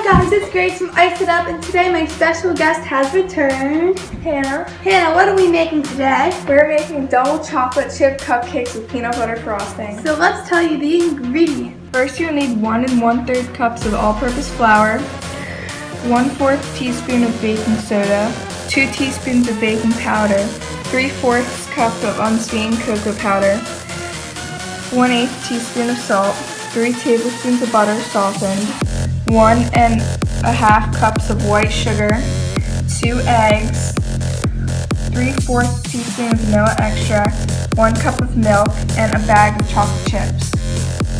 Hi guys, it's Grace from Ice It Up, and today my special guest has returned. Hannah. Hannah, what are we making today? We're making double chocolate chip cupcakes with peanut butter frosting. So let's tell you the ingredients. First, you'll need 1 1/3 cups of all-purpose flour, 1/4 teaspoon of baking soda, 2 teaspoons of baking powder, 3/4 cup of unsweetened cocoa powder, 1/8 teaspoon of salt, 3 tablespoons of butter softened, 1 1/2 cups of white sugar, 2 eggs, 3/4 teaspoon of vanilla extract, 1 cup of milk, and a bag of chocolate chips.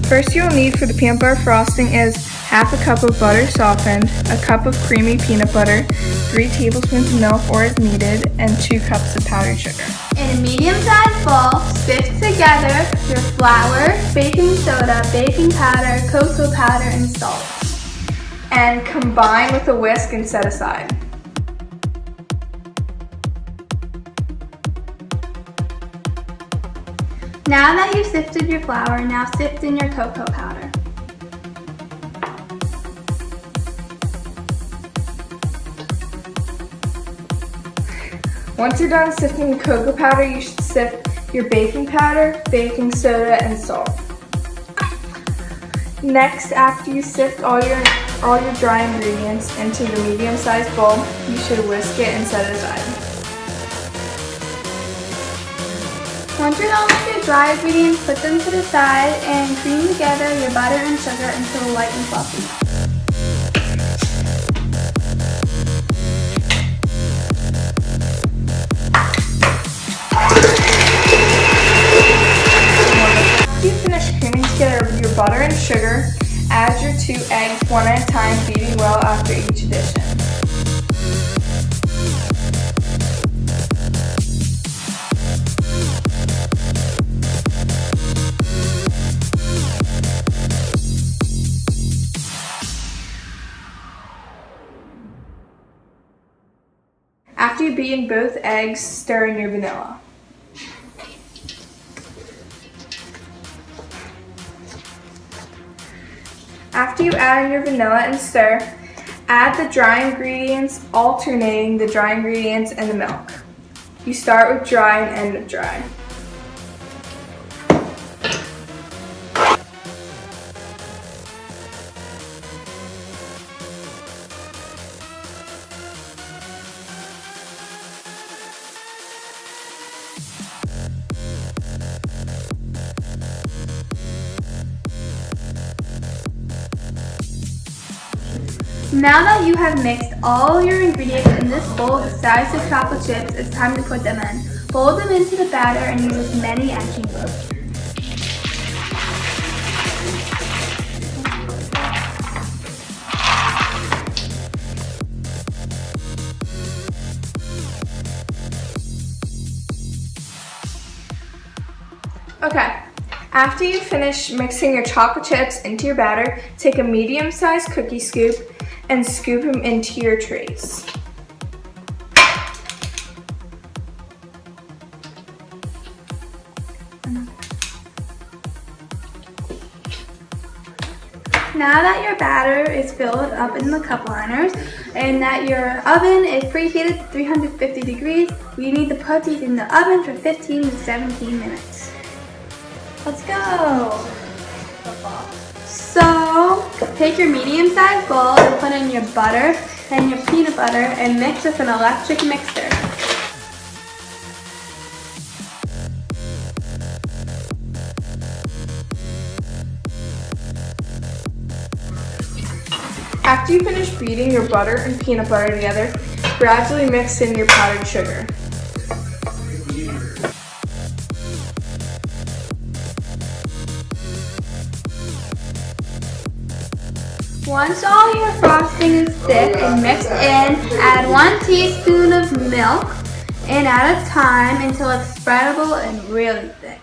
First you'll need for the peanut butter frosting is 1/2 cup of butter softened, a cup of creamy peanut butter, 3 tablespoons of milk or as needed, and 2 cups of powdered sugar. In a medium-sized bowl, sift together your flour, baking soda, baking powder, cocoa powder, and salt. And combine with a whisk and set aside. Now that you've sifted your flour, now sift in your cocoa powder. Once you're done sifting the cocoa powder, you should sift your baking powder, baking soda, and salt. Next, after you sift all your dry ingredients into your medium-sized bowl, you should whisk it and set it aside. Once you're done with your dry ingredients, put them to the side and cream together your butter and sugar until light and fluffy. After you finish creaming together your butter and sugar, add your 2 eggs one at a time, beating well after each addition. After you've beaten both eggs, stir in your vanilla. After you add in your vanilla and stir, add the dry ingredients, alternating the dry ingredients and the milk. You start with dry and end with dry. Now that you have mixed all your ingredients in this bowl the size of chocolate chips, it's time to put them in. Fold them into the batter and use as many as you need. Okay, after you finish mixing your chocolate chips into your batter, take a medium-sized cookie scoop and scoop them into your trays. Now that your batter is filled up in the cup liners and that your oven is preheated to 350 degrees, we need to put these in the oven for 15 to 17 minutes. Let's go! So, take your medium-sized bowl and put in your butter and your peanut butter and mix with an electric mixer. After you finish beating your butter and peanut butter together, gradually mix in your powdered sugar. Once all your frosting is thick and mixed in, add 1 teaspoon of milk and at a time until it's spreadable and really thick.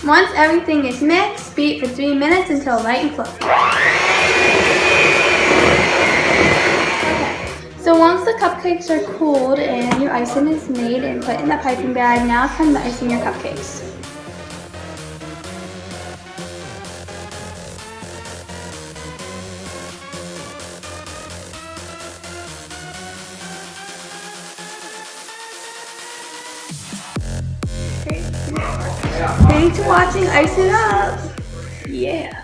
Once everything is mixed, beat for 3 minutes until light and fluffy. Okay, so So once the cupcakes are cooled and your icing is made and put in the piping bag, now it's time to icing your cupcakes. Great. Thanks for watching Ice It Up. Yeah.